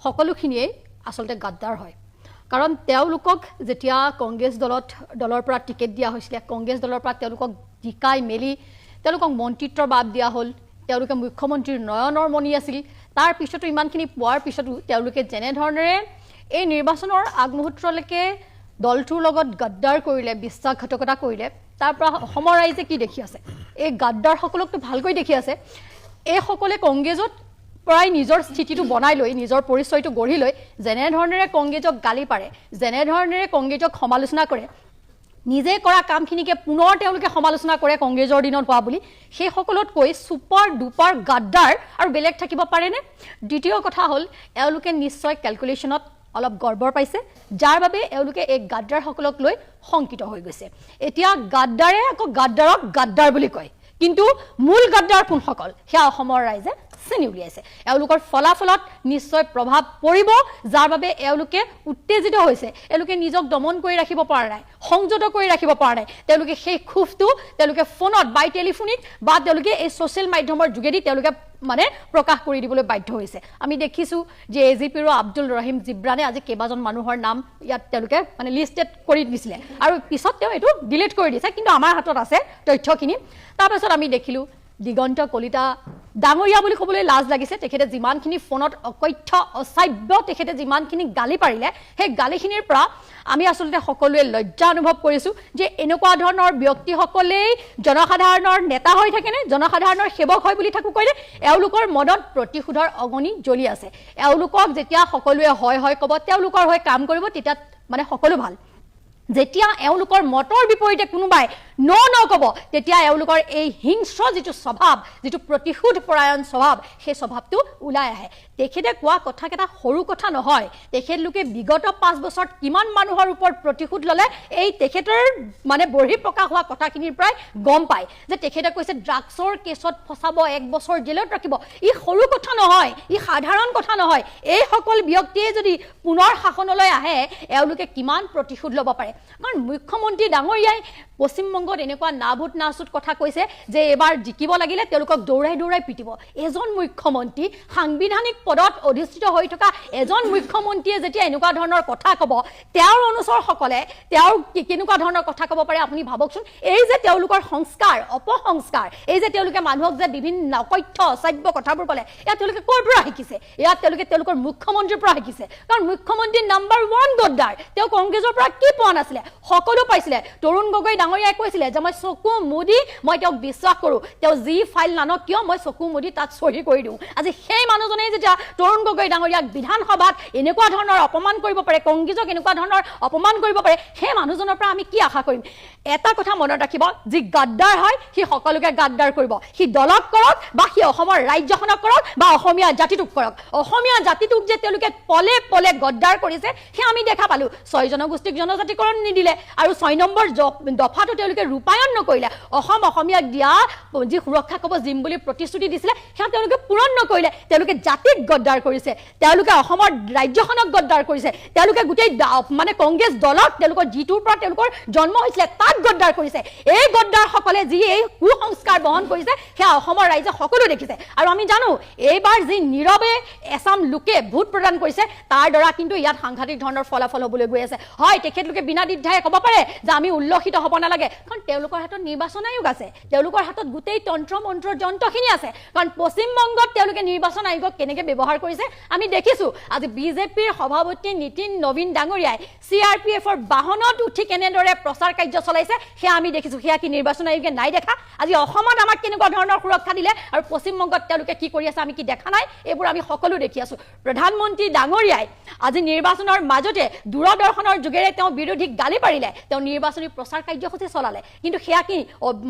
সকলোখিনিয়েই আচলতে গাদ্দাৰ হয় কাৰণ তেওঁলোকক যেতিয়া কংগ্ৰেছ দলৰ পৰা টিকেট দিয়া হৈছিলে কংগ্ৰেছ দলৰ পৰা তেওঁলোকক জিকাই মেলি তেওঁলোকক মন্ত্ৰিত্বৰ বাদ দিয়া হ'ল তেওঁলোকে মুখ্যমন্ত্ৰীৰ নয়নৰ মণি আছিল তাৰ পিছতো ইমানখিনি পোৱাৰ পিছতো তেওঁলোকে যেনেধৰণেৰে এই নিৰ্বাচনৰ আগমুহূৰ্তলৈকে দলটোৰ লগত গাদ্দাৰ কৰিলে বিশ্বাসঘাতকতা কৰিলে তাৰ পৰা অসমৰ ৰাইজে কি দেখি আছে এই গাদ্দাৰসকলকতো ভালকৈ দেখি আছে এইসকলে কংগ্ৰেছত প্ৰায় নিজৰ স্থিতিটো বনাই লৈ নিজৰ পৰিচয়টো গঢ়ি লৈ যেনেধৰণেৰে কংগ্ৰেছক গালি পাৰে যেনেধৰণেৰে কংগ্ৰেছক সমালোচনা কৰে নিজে কৰা কামখিনিকে পুনৰ তেওঁলোকে সমালোচনা কৰে কংগ্ৰেছৰ দিনত হোৱা বুলি সেইসকলতকৈ ছুপাৰ ডুপাৰ গাদ্দাৰ আৰু বেলেগ থাকিব পাৰেনে দ্বিতীয় কথা হ'ল এওঁলোকে নিশ্চয় কেলকুলেশ্যনত অলপ গৰ্বৰ পাইছে যাৰ বাবে এওঁলোকে এই গাদ্দাৰসকলক লৈ শংকিত হৈ গৈছে এতিয়া গাদ্দাৰে আকৌ গাদ্দাৰক গাদ্দাৰ বুলি কয় কিন্তু মূল গাদ্দাৰ কোনসকল সেয়া অসমৰ ৰাইজে চিনি উলিয়াইছে এওঁলোকৰ ফলাফলত নিশ্চয় প্ৰভাৱ পৰিব যাৰ বাবে এওঁলোকে উত্তেজিত হৈছে এওঁলোকে নিজক দমন কৰি ৰাখিব পৰা নাই সংযত কৰি ৰাখিব পৰা নাই তেওঁলোকে সেই ক্ষোভটো তেওঁলোকে ফোনত বাই টেলিফোনিক বা তেওঁলোকে এই ছ'চিয়েল মাধ্যমৰ যোগেদি তেওঁলোকে মানে প্ৰকাশ কৰি দিবলৈ বাধ্য হৈছে আমি দেখিছোঁ যে AGPৰ আব্দুল ৰহিম জিব্ৰানে আজি কেইবাজন মানুহৰ নাম ইয়াত তেওঁলোকে মানে লিষ্টেড কৰি দিছিলে আৰু পিছত তেওঁ এইটো ডিলিট কৰি দিছে কিন্তু আমাৰ হাতত আছে তথ্যখিনি তাৰপাছত আমি দেখিলোঁ দিগন্ত কলিতা ডাঙৰীয়া বুলি ক'বলৈ লাজ লাগিছে তেখেতে যিমানখিনি ফোনত অকথ্য অসাধ্য তেখেতে যিমানখিনি গালি পাৰিলে সেই গালিখিনিৰ পৰা আমি আচলতে সকলোৱে লজ্জা অনুভৱ কৰিছোঁ যে এনেকুৱা ধৰণৰ ব্যক্তিসকলেই জনসাধাৰণৰ নেতা হৈ থাকেনে জনসাধাৰণৰ সেৱক হয় বুলি থাকোঁ কৈনে এওঁলোকৰ মনত প্ৰতিশোধৰ অগ্নি জ্বলি আছে এওঁলোকক যেতিয়া সকলোৱে হয় ক'ব তেওঁলোকৰ হৈ কাম কৰিব তেতিয়া মানে সকলো ভাল যেতিয়া এওঁলোকৰ মতৰ বিপৰীতে কোনোবাই ন ক'ব তেতিয়া এওঁলোকৰ এই হিংস্ৰ যিটো স্বভাৱ যিটো প্ৰতিশোধ পৰায়ণ স্বভাৱ সেই স্বভাৱটো ওলাই আহে তেখেতে কোৱা কথাকেইটা সৰু কথা নহয় তেখেতলোকে বিগত 5 বছৰত কিমান মানুহৰ ওপৰত প্ৰতিশোধ ল'লে এই তেখেতৰ মানে বঢ়ি প্ৰকাশ হোৱা কথাখিনিৰ পৰাই গম পায় যে তেখেতে কৈছে ড্ৰাগছৰ কেছত ফচাব 1 বছৰ জেলত ৰাখিব ই সৰু কথা নহয় ই সাধাৰণ কথা নহয় এই সকল ব্যক্তিয়ে যদি পুনৰ শাসনলৈ আহে এওঁলোকে কিমান প্ৰতিশোধ ল'ব পাৰে কাৰণ মুখ্যমন্ত্ৰী ডাঙৰীয়াই পশ্চিমবংগত এনেকুৱা নাভূত নাচুত কথা কৈছে যে এবাৰ জিকিব লাগিলে তেওঁলোকক দৌৰাই পিটিব এজন মুখ্যমন্ত্ৰী সাংবিধানিক পদত অধিষ্ঠিত হৈ থকা এজন মুখ্যমন্ত্ৰীয়ে যেতিয়া এনেকুৱা ধৰণৰ কথা ক'ব তেওঁৰ অনুচৰসকলে তেওঁৰ কেনেকুৱা ধৰণৰ কথা ক'ব পাৰে আপুনি ভাবকচোন এই যে তেওঁলোকৰ সংস্কাৰ অপসংস্কাৰ এই যে তেওঁলোকে মানুহক যে বিভিন্ন অকথ্য অসাধ্য কথাবোৰ ক'লে ইয়াত তেওঁলোকে ক'ৰ পৰা শিকিছে ইয়াত তেওঁলোকৰ মুখ্যমন্ত্ৰীৰ পৰা শিকিছে কাৰণ মুখ্যমন্ত্ৰী নাম্বাৰ 1 গদ্দাৰ তেওঁ কংগ্ৰেছৰ পৰা কি পোৱা নাছিলে সকলো পাইছিলে তৰুণ গগৈ ডাঙৰীয়াই কৈছিল কৈছিলে যে মই চকু মুদি মই তেওঁক বিশ্বাস কৰোঁ, তেওঁ যি ফাইল নানক কিয় মই চকু মুদি তাত চহী কৰি দিওঁ। আজি সেই মানুহজনে যেতিয়া তৰুণ গগৈ ডাঙৰীয়াক বিধানসভাত এনেকুৱা ধৰণৰ অপমান কৰিব পাৰে, কংগ্ৰেছক এনেকুৱা ধৰণৰ অপমান কৰিব পাৰে, সেই মানুহজনৰ পৰা আমি কি আশা কৰিম? এটা কথা মনত ৰাখিব, যি গাদ্দাৰ হয় সি সকলোকে গাদ্দাৰ কৰিব। সি দলক কৰক বা সি অসমৰ ৰাজ্যখনক কৰক বা অসমীয়া জাতিটোক কৰক। অসমীয়া জাতিটোক যে তেওঁলোকে পলে পলে গদ্দাৰ কৰিছে সেয়া আমি দেখা পালোঁ। 6 জনগোষ্ঠীক জনজাতিকৰণ নিদিলে আৰু 6 নম্বৰ দফাটো তেওঁলোকে ৰূপায়ণ নকৰিলে। অসমীয়াক দিয়া যি সুৰক্ষা কবচ দিম বুলি প্ৰতিশ্ৰুতি দিছিলে সেয়া তেওঁলোকে পূৰণ নকৰিলে। তেওঁলোকে জাতিক গদ্দাৰ কৰিছে, তেওঁলোকে অসমৰ ৰাজ্যখনক গদ্দাৰ কৰিছে, তেওঁলোকে গোটেই মানে কংগ্ৰেছ দলক তেওঁলোকৰ যিটোৰ পৰা তেওঁলোকৰ জন্ম হৈছিলে তাক গদ্দাৰ কৰিছে। এই গদ্দাৰসকলে যি এই কুসংস্কাৰ বহন কৰিছে সেয়া অসমৰ ৰাইজে সকলো দেখিছে। আৰু আমি জানো এইবাৰ যি নীৰৱে এছাম লোকে ভোট প্ৰদান কৰিছে তাৰ দ্বাৰা কিন্তু ইয়াত সাংঘাতিক ধৰণৰ ফলাফল হ'বলৈ গৈ আছে। হয়, তেখেতলোকে বিনা দ্বিধাই ক'ব পাৰে যে আমি উল্লসিত হ'ব নালাগে, কাৰণ তেওঁলোকৰ হাতত নিৰ্বাচন আয়োগ আছে, তেওঁলোকৰ হাতত গোটেই তন্ত্ৰ মন্ত্ৰৰ যন্ত্ৰখিনি আছে। কাৰণ পশ্চিমবংগত তেওঁলোকে নিৰ্বাচন আয়োগক কেনেকৈ ব্যৱহাৰ কৰিছে আমি দেখিছোঁ। আজি বিজেপিৰ সভাপতি নীতিন নবীন ডাঙৰীয়াই CRPFৰ বাহনত উঠি কেনেদৰে প্ৰচাৰ কাৰ্য চলাইছে সেয়া আমি দেখিছোঁ। সেয়া কি নিৰ্বাচন আয়োগে নাই দেখা? আজি অসমত আমাক কেনেকুৱা ধৰণৰ সুৰক্ষা দিলে আৰু পশ্চিমবংগত তেওঁলোকে কি কৰি আছে আমি কি দেখা নাই? এইবোৰ আমি সকলো দেখি আছোঁ। প্ৰধানমন্ত্ৰী ডাঙৰীয়াই আজি নিৰ্বাচনৰ মাজতে দূৰদৰ্শনৰ যোগেৰে তেওঁ বিৰোধীক গালি পাৰিলে, তেওঁ নিৰ্বাচনী প্ৰচাৰ কাৰ্যসূচী চলালে, কিন্তু সেয়া কি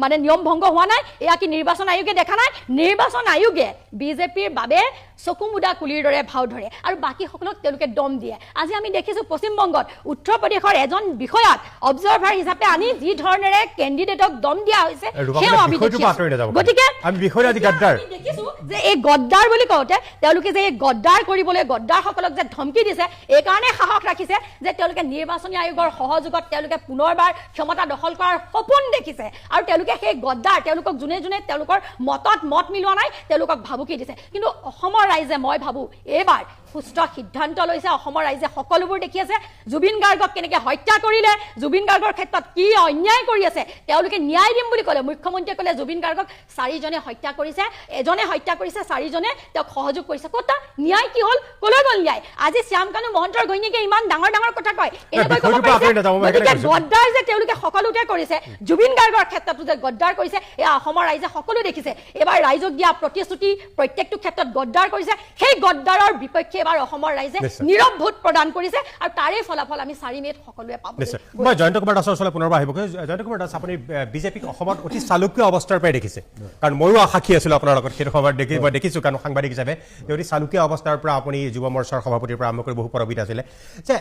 মানে নিয়ম ভংগ হোৱা নাই? এয়া কি নিৰ্বাচন আয়োগে দেখা নাই? নিৰ্বাচন আয়োগে বিজেপিৰ বাবে চকু মুদা কুলিৰ দৰে ভাও ধৰে আৰু বাকীসকলক তেওঁলোকে দম দিয়ে। আজি আমি দেখিছোঁ পশ্চিমবংগত উত্তৰ প্ৰদেশৰ এজন বিষয়াক অবজাৰ্ভাৰ হিচাপে আনি যি ধৰণেৰে কেণ্ডিডেটক দম দিয়া হৈছে সেয়াও আমি দেখি আছোঁ। গতিকে দেখিছোঁ যে এই গদ্দাৰ বুলি কওঁতে তেওঁলোকে যে এই গদ্দাৰ কৰিবলৈ গদ্দাৰসকলক যে ধমকি দিছে এইকাৰণে সাহস ৰাখিছে যে তেওঁলোকে নিৰ্বাচনী আয়োগৰ সহযোগত তেওঁলোকে পুনৰবাৰ ক্ষমতা দখল কৰাৰ সপোন দেখিছে আৰু তেওঁলোকে সেই গদ্দাৰ তেওঁলোকক যোনে যোনে তেওঁলোকৰ মতত মত মিলোৱা নাই তেওঁলোকক ভাবুকি দিছে। কিন্তু অসমৰ ৰাইজে মই ভাবোঁ এইবাৰ সুস্থ সিদ্ধান্ত লৈছে। অসমৰ ৰাইজে সকলোবোৰ দেখি আছে। জুবিন গাৰ্গক কেনেকৈ হত্যা কৰিলে, জুবিন গাৰ্গৰ ক্ষেত্ৰত কি অন্যায় কৰি আছে, তেওঁলোকে ন্যায় দিম বুলি ক'লে। মুখ্যমন্ত্ৰীয়ে ক'লে জুবিন গাৰ্গক 4জনে হত্যা কৰিছে, এজনে হত্যা কৰিছে, 4জনে তেওঁক সহযোগ কৰিছে। ক'তা ন্যায় কি হ'ল? ক'লৈ গ'ল ন্যায়? আজি শ্যামকানু মহন্তৰ ঘৈণীয়েকে ইমান ডাঙৰ ডাঙৰ কথা কয়, এনেকৈ ক'ব পাৰিছে? গতিকে গদ্দাৰ যে তেওঁলোকে সকলোতে কৰিছে, জুবিন গাৰ্গৰ ক্ষেত্ৰতো যে গদ্দাৰ কৰিছে এয়া অসমৰ ৰাইজে সকলো দেখিছে। এইবাৰ ৰাইজক দিয়া প্ৰতিশ্ৰুতি প্ৰত্যেকটো ক্ষেত্ৰত গদ্দাৰ কৰিছে। সেই গদ্দাৰৰ বিপক্ষে এবাৰ অসমৰ ৰাইজে নীৰৱ ভোট প্ৰদান কৰিছে আৰু তাৰে ফলাফল আমি 4 মে'ত সকলোৱে পাব। মই জয়ন্ত কুমাৰ দাসৰ ওচৰলৈ পুনৰবাৰ আহিব। জয়ন্ত কুমাৰ দাস, আপুনি বিজেপিক অসমত অতি চালুকীয় অৱস্থাৰ পৰাই দেখিছে, কাৰণ ময়ো সাক্ষী আছিলোঁ আপোনাৰ লগত সেইটো সময়ত মই দেখিছোঁ, কাৰণ সাংবাদিক হিচাপে অতি চালুকীয় অৱস্থাৰ পৰা আপুনি যুৱ মৰ্চাৰ সভাপতিৰ পৰা আৰম্ভ কৰি বহু পদবীত আছিলে। যে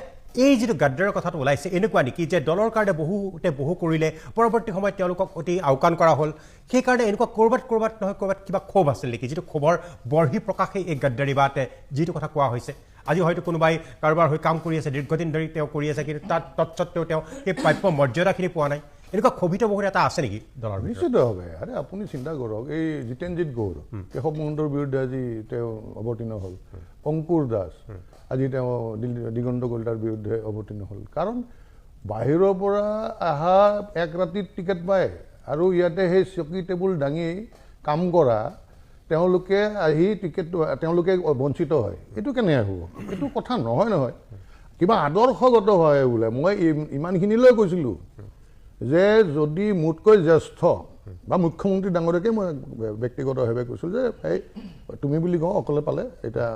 এই যিটো গাদ্দাৰৰ কথাটো ওলাইছে এনেকুৱা নেকি যে দলৰ কাৰণে বহু কৰিলে পৰৱৰ্তী সময়ত তেওঁলোকক অতি আওকাণ কৰা হ'ল, সেইকাৰণে এনেকুৱা ক'ৰবাত নহয় ক'ৰবাত কিবা ক্ষোভ আছিল নেকি, যিটো ক্ষোভৰ বৰ্হি প্ৰকাশেই এই গাদ্দাৰী বা যিটো কথা কোৱা হৈছে? আজি হয়তো কোনোবাই কাৰোবাৰ হৈ কাম কৰি আছে, দীৰ্ঘদিন ধৰি তেওঁ কৰি আছে, কিন্তু তাত তৎসত্বেও তেওঁ সেই প্ৰাপ্য মৰ্যাদাখিনি পোৱা নাই, এনেকুৱা ক্ষোভিত বহুত এটা আছে নেকি দলৰ? নিশ্চিতভাৱে। আৰে আপুনি চিন্তা কৰক, এই জিতেনজিৎ গৌৰ কেশৱ মহন্তৰ বিৰুদ্ধে আজি তেওঁ অৱতীৰ্ণ হ'ল, অংকুৰ দাস আজি তেওঁ দিগন্ত কলিতাৰ বিৰুদ্ধে অৱতীৰ্ণ হ'ল। কাৰণ বাহিৰৰ পৰা অহা এক ৰাতিত টিকেট পায় আৰু ইয়াতে সেই চকী টেবুল দাঙি কাম কৰা তেওঁলোকে আহি তেওঁলোকে বঞ্চিত হয়। এইটো কেনেকৈ হ'ব? এইটো কথা নহয়। কিবা আদৰ্শগত হয় বোলে। মই ইমানখিনিলৈ কৈছিলোঁ যে যদি মোতকৈ জ্যেষ্ঠ বা মুখ্যমন্ত্ৰী ডাঙৰীয়াকে মই ব্যক্তিগতভাৱে কৈছোঁ যে এই তুমি বুলি কওঁ অকলে পালে, এতিয়া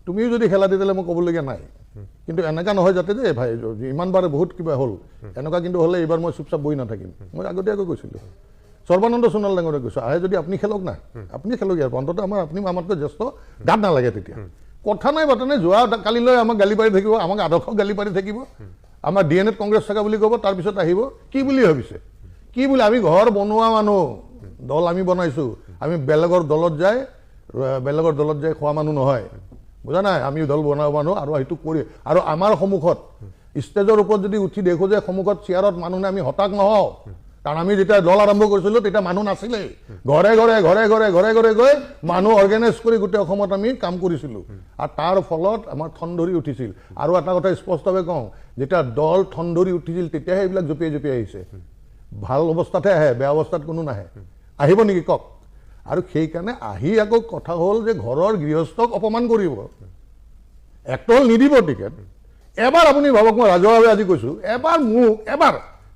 তুমিও যদি খেলা তেতিয়াহ'লে মই ক'বলগীয়া নাই, কিন্তু এনেকুৱা নহয় যাতে যে ভাই ইমানবাৰে বহুত কিবা হ'ল এনেকুৱা কিন্তু হ'লে এইবাৰ মই চুপচাপ বহি নাথাকিম। মই আগতীয়াকৈ কৈছিলোঁ, সৰ্বানন্দ সোণোৱাল ডাঙৰীয়াক কৈছোঁ আহে যদি আপুনি খেলক না, আপুনি খেলক ইয়াৰ অন্ততঃ আপুনি আমাতকৈ জ্যেষ্ঠ গাত নালাগে তেতিয়া কথা নাই বাতা নাই। যোৱা কালিলৈ আমাক গালি পাৰি থাকিব, আমাক আদৰ্শক গালি পাৰি থাকিব, আমাৰ DNAত কংগ্ৰেছ থকা বুলি ক'ব, তাৰপিছত আহিব কি বুলি ভাবিছে, কি বুলি? আমি ঘৰ বনোৱা মানুহ, দল আমি বনাইছোঁ, আমি বেলেগৰ দলত যাই খোৱা মানুহ নহয়, বুজা নাই? আমি দল বনোৱা মানুহ আৰু সেইটো কৰি আৰু আমাৰ সন্মুখত ষ্টেজৰ ওপৰত যদি উঠি দেখোঁ যে সন্মুখত চেয়াৰত মানুহ নাই, আমি হতাশ নহওঁ। কাৰণ আমি যেতিয়া দল আৰম্ভ কৰিছিলোঁ তেতিয়া মানুহ নাছিলেই, ঘৰে ঘৰে গৈ মানুহ অৰ্গেনাইজ কৰি গোটেই অসমত আমি কাম কৰিছিলোঁ আৰু তাৰ ফলত আমাৰ ঠন ধৰি উঠিছিল। আৰু এটা কথা স্পষ্টভাৱে কওঁ, যেতিয়া দল ঠন ধৰি উঠিছিল তেতিয়াহে এইবিলাক জঁপিয়াই আহিছে। ভাল অৱস্থাতে আহে, বেয়া অৱস্থাত কোনো নাহে। আহিব নেকি কওক? আৰু সেইকাৰণে আহি আকৌ কথা হ'ল যে ঘৰৰ গৃহস্থক অপমান কৰিব, একটো হ'ল নিদিব টিকেট। এবাৰ আপুনি ভাবক, মই ৰাজহুৱাভাৱে আজি কৈছোঁ, এবাৰ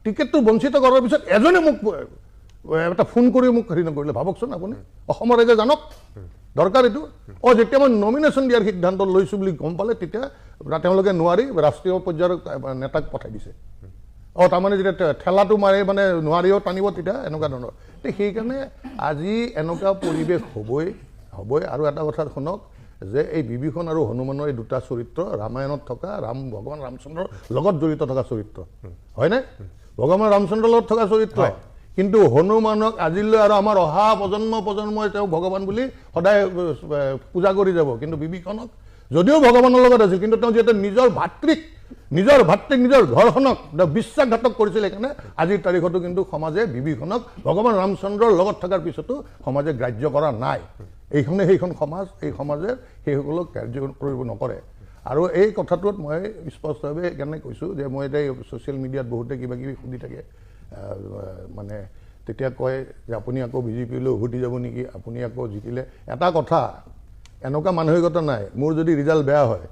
টিকেটটো বঞ্চিত কৰাৰ পিছত এজনে মোক এটা ফোন কৰি মোক হেৰি নকৰিলে ভাবকচোন আপুনি অসমৰ ৰাইজে জানক দৰকাৰ এইটো যেতিয়া মই নমিনেশ্যন দিয়াৰ সিদ্ধান্ত লৈছোঁ বুলি গম পালে তেতিয়া তেওঁলোকে নোৱাৰি ৰাষ্ট্ৰীয় পৰ্যায়ৰ নেতাক পঠাই দিছে তাৰমানে যেতিয়া ঠেলাটো মাৰে মানে নোৱাৰিও টানিব তেতিয়া এনেকুৱা ধৰণৰ সেইকাৰণে আজি এনেকুৱা পৰিৱেশ হ'বই আৰু এটা কথা শুনক যে এই বিভীষণ আৰু হনুমানৰ এই দুটা চৰিত্ৰ ৰামায়ণত থকা ভগৱান ৰামচন্দ্ৰৰ লগত জড়িত থকা চৰিত্ৰ হয়নে ভগৱান ৰামচন্দ্ৰৰ লগত থকা চৰিত্ৰ কিন্তু হনুমানক আজিলৈ আৰু আমাৰ অহা প্ৰজন্মই তেওঁ ভগৱান বুলি সদায় পূজা কৰি যাব কিন্তু বিভীষণক যদিও ভগৱানৰ লগত আছিল কিন্তু তেওঁ যিহেতু নিজৰ ভাতৃক নিজৰ ঘৰখনক বিশ্বাসঘাতক কৰিছিল সেইকাৰণে আজিৰ তাৰিখতো কিন্তু সমাজে বিভীষণক ভগৱান ৰামচন্দ্ৰৰ লগত থকাৰ পিছতো সমাজে গ্ৰাহ্য কৰা নাই সেইখন সমাজ এই সমাজে সেইসকলক কাৰ্য কৰিব নকৰে আৰু এই কথাটোত মই স্পষ্টভাৱে সেইকাৰণে কৈছোঁ যে মই এতিয়া ছ'চিয়েল মিডিয়াত বহুতে কিবা কিবি সুধি থাকে মানে তেতিয়া কয় যে আপুনি আকৌ বিজেপিলৈ উভতি যাব নেকি আপুনি আকৌ জিকিলে এটা কথা এনেকুৱা মানসিকতা নাই মোৰ যদি ৰিজাল্ট বেয়া হয়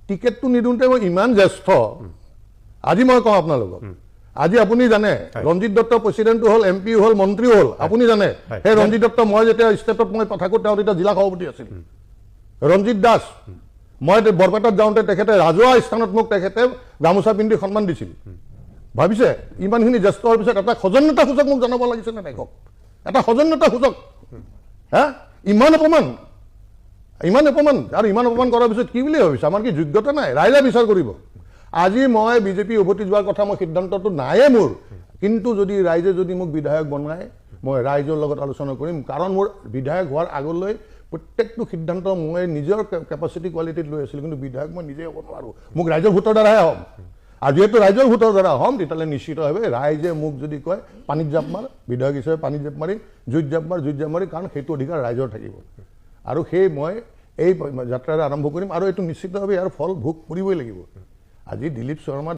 টিকেটটো নিদিওঁতে মই ইমান জ্যেষ্ঠ আজি মই কওঁ আপোনালোকক আজি আপুনি জানে ৰঞ্জিত দত্ত প্ৰেচিডেণ্টো হ'ল MP হ'ল মন্ত্ৰী হ'ল আপুনি জানে সেই ৰঞ্জিত দত্ত মই যেতিয়া ষ্টেটত মই থাকোঁ তেওঁ তেতিয়া জিলা সভাপতি আছিল ৰঞ্জিত দাস মই বৰপেটাত যাওঁতে তেখেতে ৰাজহুৱা স্থানত মোক তেখেতে গামোচা পিন্ধি সন্মান দিছিল ভাবিছে ইমানখিনি জ্যেষ্ঠ হোৱাৰ পিছত এটা সৌজন্যতা সূচক মোক জনাব লাগিছে নে নাই কওক এটা সৌজন্যতা সূচক ইমান অপমান আৰু ইমান অপমান কৰাৰ পিছত কি বুলি ভাবিছে আমাৰ কি যোগ্যতা নাই ৰাইজে বিচাৰ কৰিব আজি মই বিজেপি উভতি যোৱাৰ কথা মই সিদ্ধান্তটো নাইয়ে মোৰ কিন্তু যদি ৰাইজে যদি মোক বিধায়ক বনায় মই ৰাইজৰ লগত আলোচনা কৰিম কাৰণ মোৰ বিধায়ক হোৱাৰ আগলৈ প্ৰত্যেকটো সিদ্ধান্ত মই নিজৰ কেপাচিটি কোৱালিটিত লৈ আছিলোঁ কিন্তু বিধায়ক মই নিজে হ'ব নোৱাৰোঁ মোক ৰাইজৰ ভোটৰ দ্বাৰাহে হ'ম আৰু যিহেতু ৰাইজৰ ভোটৰ দ্বাৰা হ'ম তেতিয়াহ'লে নিশ্চিতভাৱে ৰাইজে মোক যদি কয় পানীত জাপ মাৰ বিধায়ক হিচাপে পানীত জাপ মাৰি জুইত জাপ মাৰি কাৰণ সেইটো অধিকাৰ ৰাইজৰ থাকিব আৰু সেই মই এই যাত্ৰাৰে আৰম্ভ কৰিম আৰু এইটো নিশ্চিতভাৱে ইয়াৰ ফল ভোগ কৰিবই লাগিব আজি দিলীপ শৰ্মা